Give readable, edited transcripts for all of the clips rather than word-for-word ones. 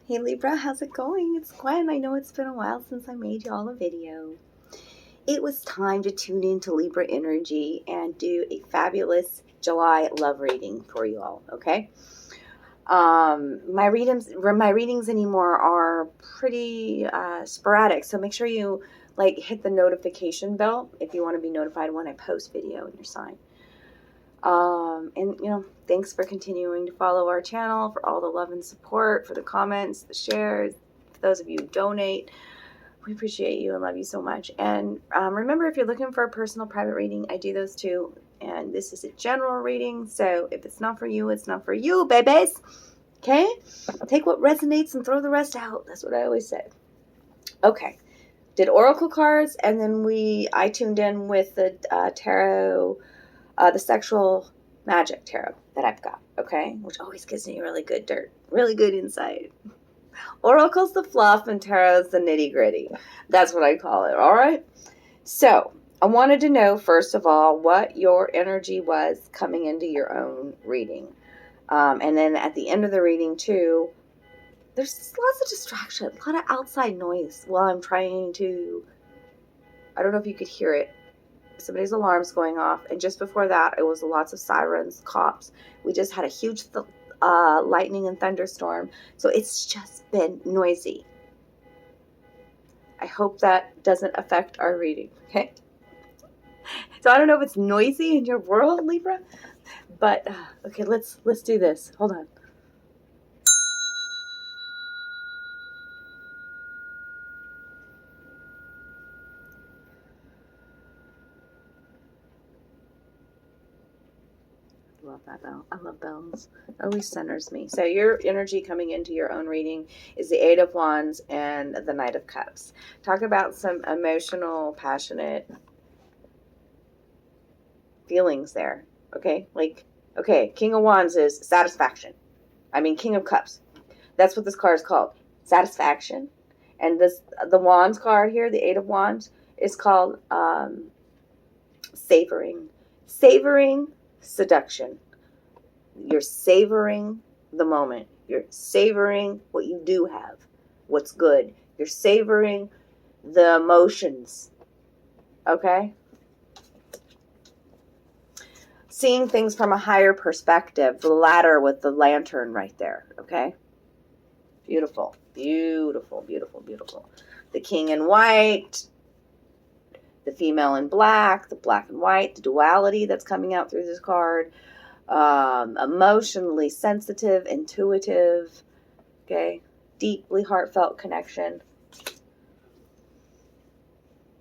Hey Libra, how's it going? It's Gwen. I know it's been a while since I made y'all a video. It was time to tune into Libra energy and do a fabulous July love reading for you all, okay? My readings anymore are pretty sporadic, so make sure you hit the notification bell if you want to be notified when I post video in your sign. And thanks for continuing to follow our channel, for all the love and support, for the comments, the shares, for those of you who donate. We appreciate you and love you so much. And remember, if you're looking for a personal private reading, I do those too. And this is a general reading, so if it's not for you, it's not for you, babies. Okay? Take what resonates and throw the rest out. That's what I always say. Okay. Did oracle cards, and then I tuned in with the tarot, the sexual magic tarot that I've got, okay? Which always gives me really good dirt, really good insight. Oracle's the fluff and tarot's the nitty gritty. That's what I call it, all right? So I wanted to know, first of all, what your energy was coming into your own reading. And then at the end of the reading, too, there's lots of distraction, a lot of outside noise while I'm trying to, I don't know if you could hear it, somebody's alarm's going off, and just before that, it was lots of sirens, cops. We just had a huge lightning and thunderstorm, so it's just been noisy. I hope that doesn't affect our reading, okay? So I don't know if it's noisy in your world, Libra, but okay, let's do this. Hold on. I love that bell. I love bells. It always centers me. So your energy coming into your own reading is the Eight of Wands and the Knight of Cups. Talk about some emotional, passionate feelings there. Okay? King of Wands is satisfaction. King of Cups. That's what this card is called. Satisfaction. And the Wands card here, the Eight of Wands, is called savoring. Savoring seduction. You're savoring the moment. You're savoring what you do have, what's good. You're savoring the emotions. Okay? Seeing things from a higher perspective. The ladder with the lantern right there. Okay? Beautiful. Beautiful, beautiful, beautiful. The king in white. The female in black. The black and white. The duality that's coming out through this card. Emotionally sensitive, intuitive. Okay? Deeply heartfelt connection.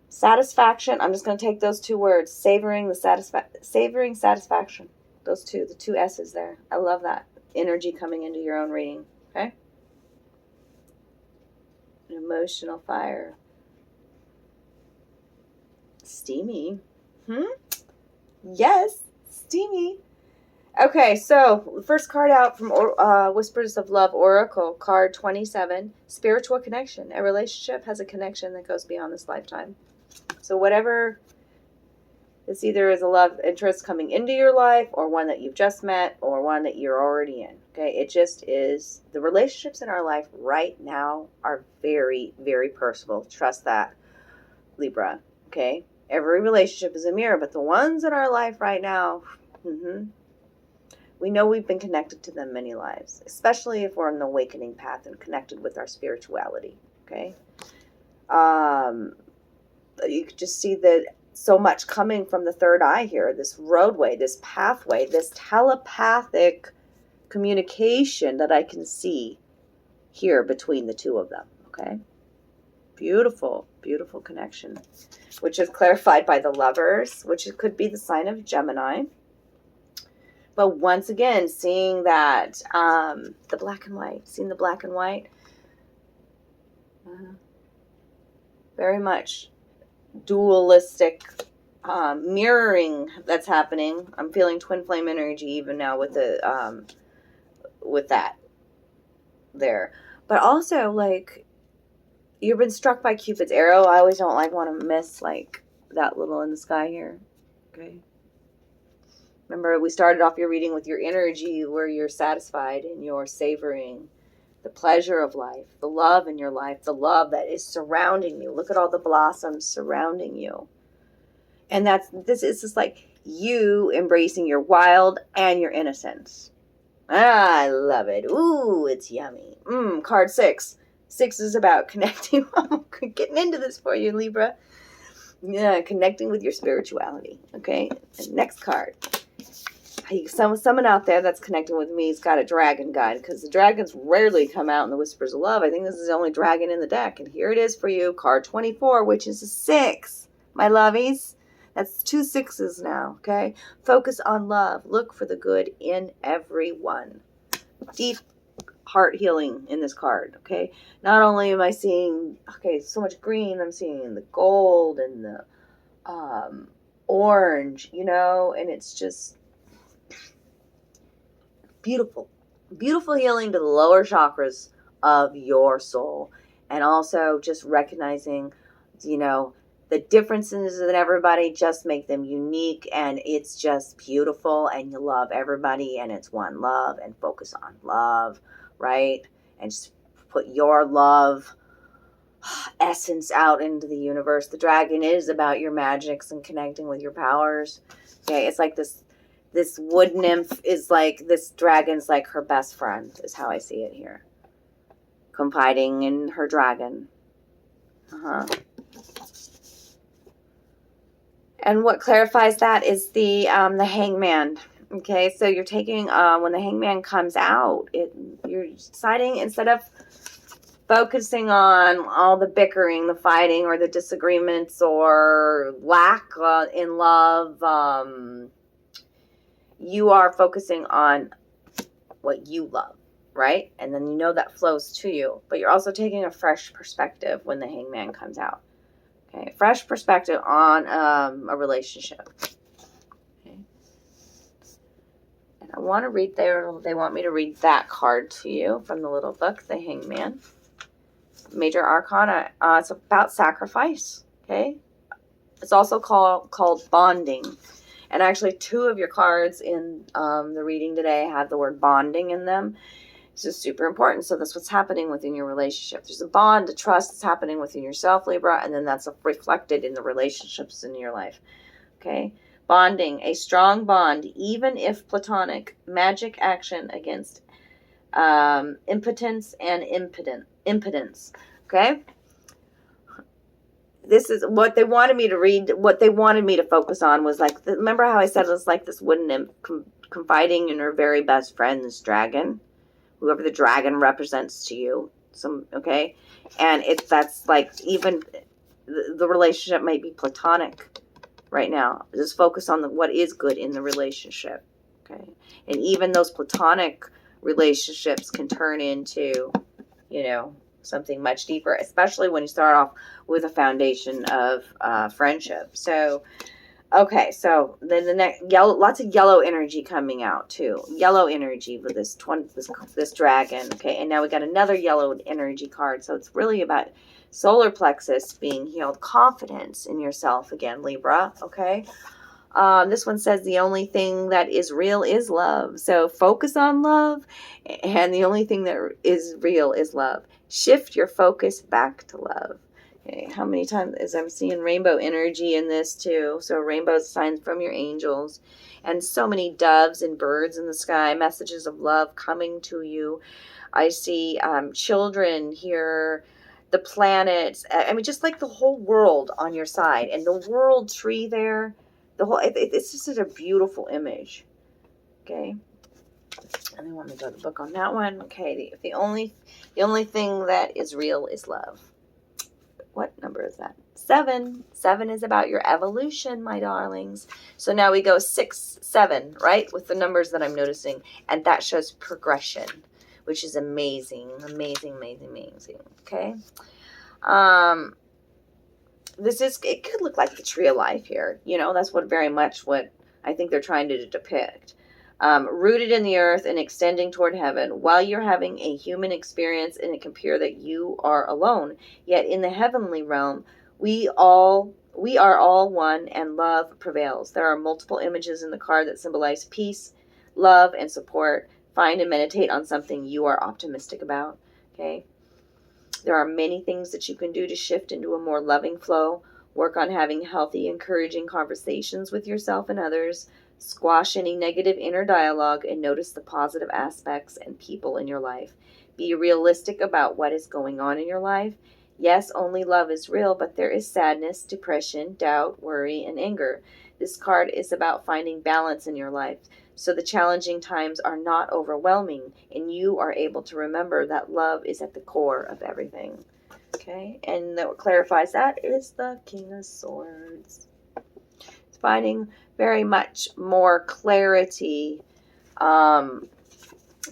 Satisfaction. I'm just going to take those two words. Savoring satisfaction. Those two, the two S's there. I love that energy coming into your own reading. Okay? An emotional fire. Steamy. Yes, steamy. Okay, so the first card out from Whispers of Love Oracle, card 27, spiritual connection. A relationship has a connection that goes beyond this lifetime. So whatever, this either is a love interest coming into your life, or one that you've just met, or one that you're already in. Okay, it just is. The relationships in our life right now are very, very personal. Trust that, Libra. Okay, every relationship is a mirror, but the ones in our life right now, we know we've been connected to them many lives, especially if we're on the awakening path and connected with our spirituality. Okay, you could just see that so much coming from the third eye here. This roadway, this pathway, this telepathic communication that I can see here between the two of them. Okay, beautiful, beautiful connection, which is clarified by the Lovers, which could be the sign of Gemini. But once again, seeing that, the black and white, seeing the black and white, very much dualistic mirroring that's happening. I'm feeling twin flame energy even now with the, with that there. But also, you've been struck by Cupid's arrow. I always don't want to miss, that little in the sky here. Okay. Remember, we started off your reading with your energy where you're satisfied and you're savoring the pleasure of life, the love in your life, the love that is surrounding you. Look at all the blossoms surrounding you. And this is just like you embracing your wild and your innocence. I love it. Ooh, it's yummy. Card 6. 6 is about connecting. I'm getting into this for you, Libra. Yeah, connecting with your spirituality. Okay. And next card. Someone out there that's connecting with me has got a dragon guide, because the dragons rarely come out in the Whispers of Love. I think this is the only dragon in the deck. And here it is for you. Card 24, which is a 6. My lovies. That's 2 6s now. Okay. Focus on love. Look for the good in everyone. Deep heart healing in this card. Okay. Not only am I seeing, so much green, I'm seeing the gold and the orange, and it's just beautiful. Beautiful healing to the lower chakras of your soul. And also just recognizing, the differences in everybody just make them unique, and it's just beautiful, and you love everybody, and it's one love, and focus on love, right? And just put your love essence out into the universe. The dragon is about your magics and connecting with your powers. Okay, it's like this wood nymph is like, this dragon's like her best friend, is how I see it here. Confiding in her dragon. And what clarifies that is the hangman. Okay, so you're taking, when the hangman comes out, you're deciding, instead of focusing on all the bickering, the fighting, or the disagreements, or lack in love, you are focusing on what you love, right? And then that flows to you. But you're also taking a fresh perspective when the hangman comes out. Okay, fresh perspective on a relationship. Okay. And I want to read they want me to read that card to you from the little book, The Hangman. Major Arcana. It's about sacrifice. Okay. It's also called bonding. And actually 2 of your cards in the reading today have the word bonding in them. This is super important. So that's what's happening within your relationship. There's a bond, a trust that's happening within yourself, Libra, and then that's reflected in the relationships in your life. Okay? Bonding, a strong bond, even if platonic, magic action against impotence and impotence. Okay? This is what they wanted me to read. What they wanted me to focus on was like, remember how I said it was like this wooden nymph confiding in her very best friend, this dragon? Whoever the dragon represents to you. Okay? And that's like, even the relationship might be platonic right now. Just focus on what is good in the relationship. Okay? And even those platonic relationships can turn into, something much deeper, especially when you start off with a foundation of friendship. So, okay, so then the next lots of yellow energy coming out too. Yellow energy with this dragon. Okay, and now we got another yellow energy card. So it's really about solar plexus being healed, confidence in yourself again, Libra. Okay. This one says the only thing that is real is love. So focus on love, and the only thing that is real is love. Shift your focus back to love. Okay, how many times is I'm seeing rainbow energy in this too? So rainbow signs from your angels, and so many doves and birds in the sky, messages of love coming to you. I see children here, the planets. I mean, just like the whole world on your side, and the world tree there. It's just such a beautiful image. Okay. And they want me to go to the book on that one. Okay. The only thing that is real is love. What number is that? 7. 7 is about your evolution, my darlings. So now we go 6, 7, right? With the numbers that I'm noticing. And that shows progression, which is amazing. Amazing, amazing, amazing. Okay. It could look like the tree of life here. That's very much what I think they're trying to depict. Rooted in the earth and extending toward heaven. While you're having a human experience, and it can appear that you are alone, yet in the heavenly realm, we are all one, and love prevails. There are multiple images in the card that symbolize peace, love, and support. Find and meditate on something you are optimistic about. Okay. There are many things that you can do to shift into a more loving flow. Work on having healthy, encouraging conversations with yourself and others. Squash any negative inner dialogue and notice the positive aspects and people in your life. Be realistic about what is going on in your life. Yes, only love is real, but there is sadness, depression, doubt, worry, and anger. This card is about finding balance in your life, so the challenging times are not overwhelming, and you are able to remember that love is at the core of everything. Okay, and what clarifies that is the King of Swords. It's finding very much more clarity in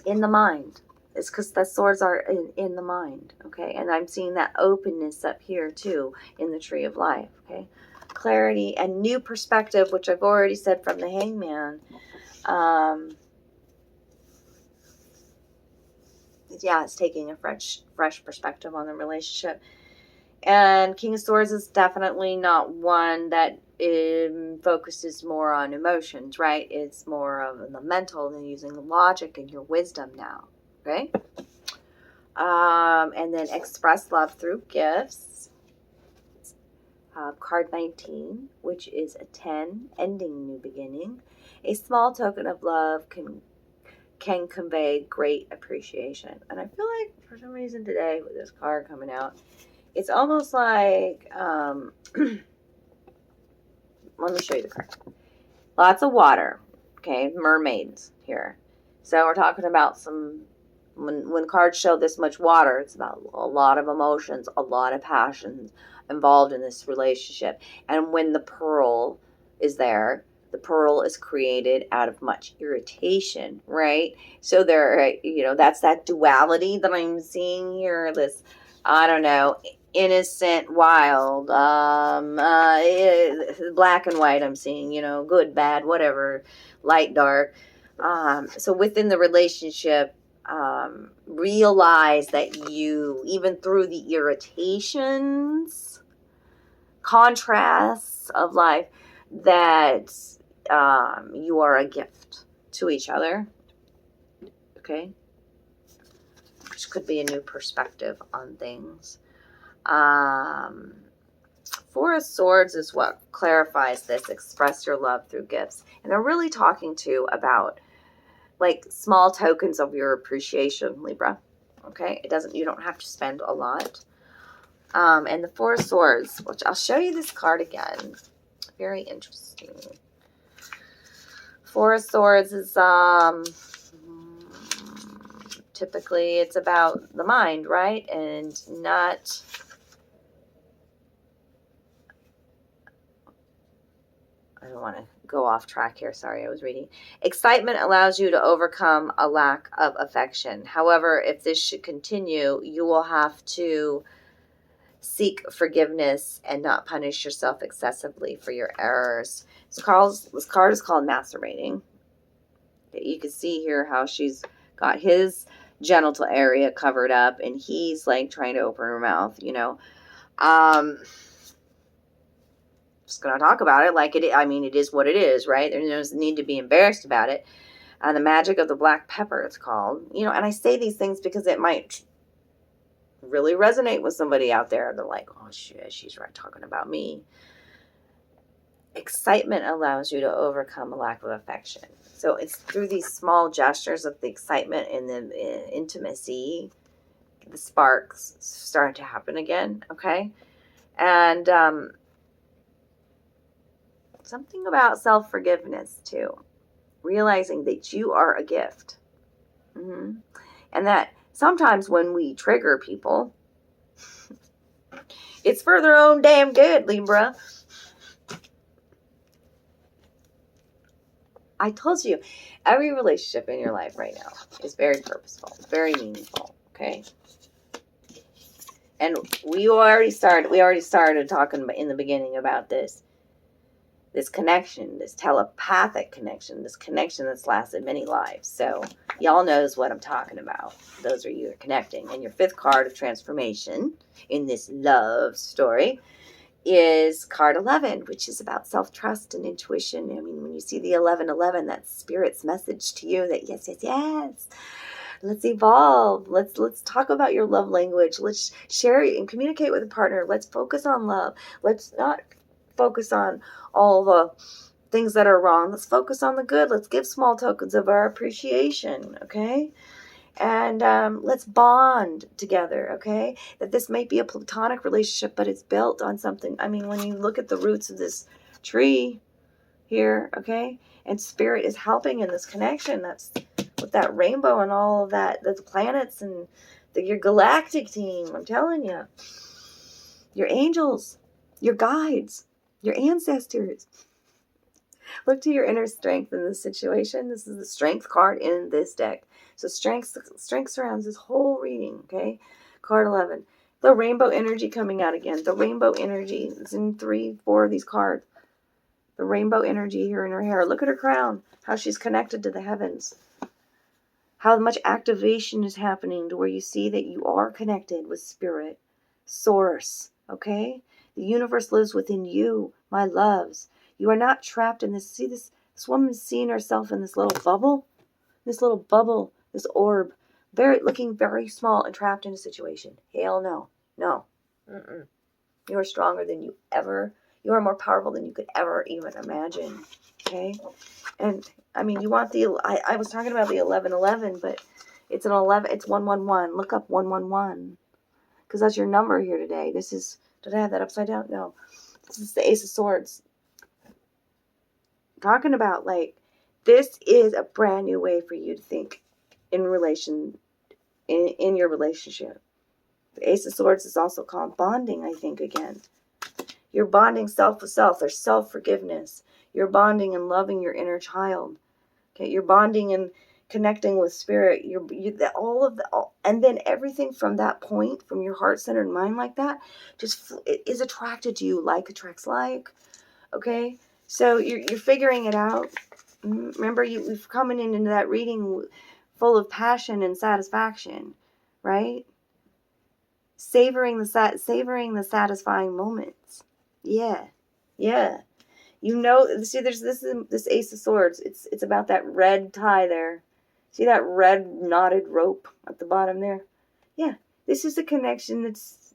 the mind. It's because the swords are in the mind, okay? And I'm seeing that openness up here, too, in the Tree of Life, okay? Clarity and new perspective, which I've already said from the Hangman. Yeah, it's taking a fresh perspective on the relationship. And King of Swords is definitely not one that focuses more on emotions, right? It's more of the mental and using the logic and your wisdom now, okay? And then express love through gifts. Card 19, which is a 10, ending new beginning. A small token of love can convey great appreciation. And I feel like for some reason today with this card coming out, it's almost like, let me show you the card. Lots of water, okay, mermaids here. So we're talking about when cards show this much water, it's about a lot of emotions, a lot of passions involved in this relationship. And when the pearl is there, the pearl is created out of much irritation, right? So there, that's that duality that I'm seeing here. This, I don't know, innocent, wild, black and white I'm seeing, good, bad, whatever, light, dark. So within the relationship, realize that you, even through the irritations, contrasts of life, that you are a gift to each other, okay? Which could be a new perspective on things. Four of Swords is what clarifies this. Express your love through gifts. And they're really talking to about like small tokens of your appreciation, Libra. Okay? You don't have to spend a lot. And the Four of Swords, which I'll show you this card again. Very interesting. Four of Swords is typically it's about the mind, right? And not, I don't want to go off track here. Sorry, I was reading. Excitement allows you to overcome a lack of affection. However, if this should continue, you will have to seek forgiveness and not punish yourself excessively for your errors. This card is called Masturbating. You can see here how she's got his genital area covered up and he's like trying to open her mouth, just going to talk about it like it. I mean, it is what it is, right? There's no need to be embarrassed about it. The magic of the black pepper, it's called. And I say these things because it might really resonate with somebody out there. They're like, oh, shit, she's right talking about me. Excitement allows you to overcome a lack of affection. So it's through these small gestures of the excitement and the intimacy, the sparks start to happen again, okay? And something about self-forgiveness, too. Realizing that you are a gift. Mm-hmm. And that sometimes when we trigger people, it's for their own damn good, Libra. I told you, every relationship in your life right now is very purposeful, very meaningful, okay? And we already started talking in the beginning about this connection, this telepathic connection, this connection that's lasted many lives. So y'all knows what I'm talking about. Those are you connecting. And your fifth card of transformation in this love story is card 11, which is about self-trust and intuition. I mean, when you see the 1111, that's Spirit's message to you that yes, Let's evolve. Let's talk about your love language. Let's share and communicate with a partner. Let's focus on love. Let's not focus on all the things that are wrong. Let's focus on the good. Let's give small tokens of our appreciation, okay? And let's bond together, okay? That this may be a platonic relationship, but it's built on something. I mean, when you look at the roots of this tree here, okay? And spirit is helping in this connection. That's with that rainbow and all of that, the planets and your galactic team. I'm telling you. Your angels, your guides, your ancestors. Look to your inner strength in this situation. This is the strength card in this deck. So strength surrounds this whole reading, okay? Card 11. The rainbow energy coming out again. The rainbow energy is in 3, 4 of these cards. The rainbow energy here in her hair. Look at her crown. How she's connected to the heavens. How much activation is happening to where you see that you are connected with spirit. Source, okay? The universe lives within you, my loves. You are not trapped in this. See this woman's seeing herself in this little bubble? This little bubble, this orb. Looking very small and trapped in a situation. Hell no. No. Mm-mm. You are stronger than you are more powerful than you could ever even imagine. Okay? And, I mean, you want I was talking about the 1111, but it's an 11, it's 111. Look up 111. Because that's your number here today. Did I have that upside down? No. This is the Ace of Swords. Talking about, like, this is a brand new way for you to think in your relationship. The Ace of Swords is also called bonding, I think, again. You're bonding self with self. There's self-forgiveness. You're bonding and loving your inner child. Okay, you're bonding and connecting with spirit. And then everything from that point, from your heart-centered mind like that, it is attracted to you. Like attracts like. Okay, so you're figuring it out. Remember, we've coming into that reading full of passion and satisfaction, right? Savoring the satisfying moments. Yeah. You know, see, there's this Ace of Swords. It's about that red tie there. See that red knotted rope at the bottom there? Yeah, this is a connection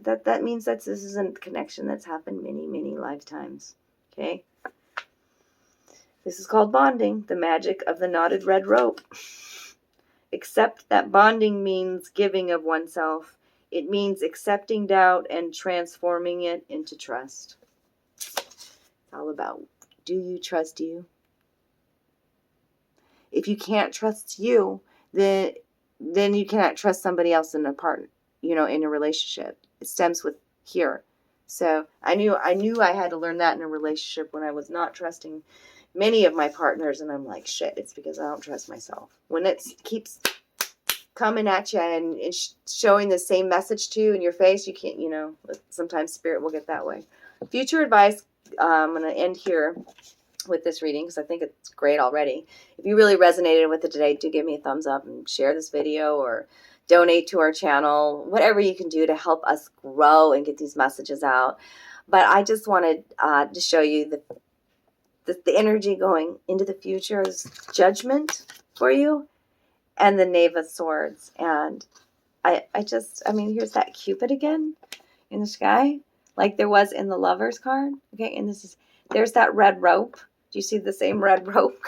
that means that this is a connection that's happened many, many lifetimes. Okay. This is called bonding, the magic of the knotted red rope. Except that bonding means giving of oneself. It means accepting doubt and transforming it into trust. It's all about, do you trust you? If you can't trust you, then you cannot trust somebody else in a partner, in a relationship. It stems with here. So I knew I had to learn that in a relationship when I was not trusting many of my partners, and I'm like, shit, it's because I don't trust myself. When it keeps coming at you and showing the same message to you in your face, you can't, sometimes spirit will get that way. Future advice, I'm going to end here with this reading because I think it's great already. If you really resonated with it today, do give me a thumbs up and share this video or donate to our channel, whatever you can do to help us grow and get these messages out. But I just wanted to show you the energy going into the future is judgment for you and the Knave of Swords. And I mean, here's that Cupid again in the sky, like there was in the Lover's card. Okay, and there's that red rope. Do you see the same red rope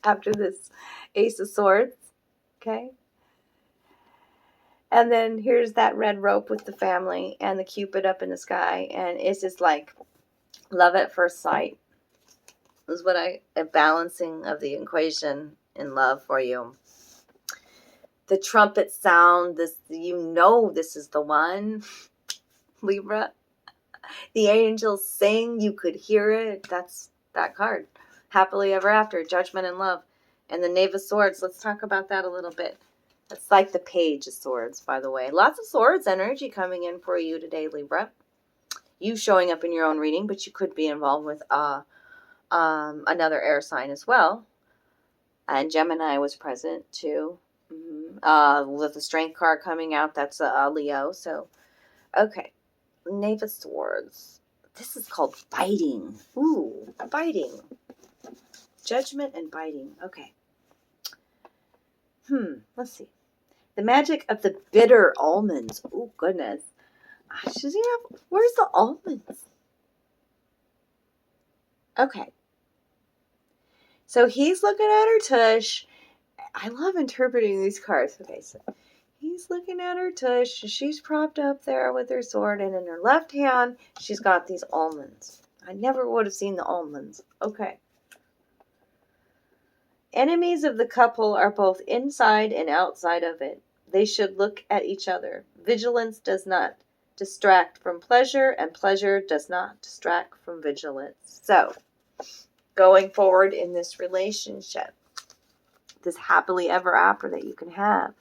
after this Ace of Swords? Okay. And then here's that red rope with the family and the Cupid up in the sky. And it's just like love at first sight. This is a balancing of the equation in love for you. The trumpet sound, this is the one, Libra. The angels sing, you could hear it. That's that card. Happily ever after, judgment and love. And the Knave of Swords, let's talk about that a little bit. That's like the Page of Swords, by the way. Lots of swords energy coming in for you today, Libra. You showing up in your own reading, but you could be involved with another air sign as well. And Gemini was present too. With the Strength card coming out, that's a Leo. So, okay. Knave of Swords. This is called biting. Ooh, biting. Judgment and biting. Okay. Let's see. The magic of the bitter almonds. Oh, goodness. Where's the almonds? Okay. So he's looking at her tush. I love interpreting these cards. Okay, so he's looking at her tush. She's propped up there with her sword, and in her left hand, she's got these almonds. I never would have seen the almonds. Okay. Enemies of the couple are both inside and outside of it. They should look at each other. Vigilance does not distract from pleasure, and pleasure does not distract from vigilance. So, going forward in this relationship, this happily ever after that you can have,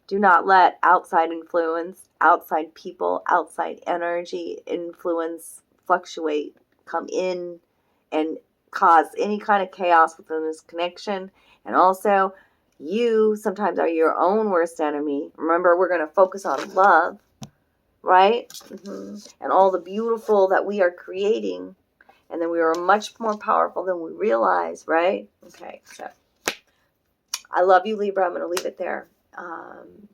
do not let outside influence, outside people, outside energy influence fluctuate, come in and cause any kind of chaos within this connection. And also, you sometimes are your own worst enemy. Remember, we're going to focus on love, right? And all the beautiful that we are creating. And then we are much more powerful than we realize, right? Okay, so I love you, Libra. I'm going to leave it there.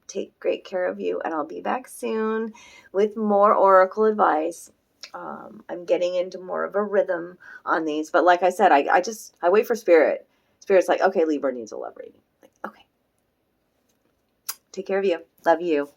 Take great care of you, and I'll be back soon with more oracle advice. I'm getting into more of a rhythm on these, but like I said, I wait for Spirit. Spirit's like, okay, Libra needs a love reading. Like, okay. Take care of you. Love you.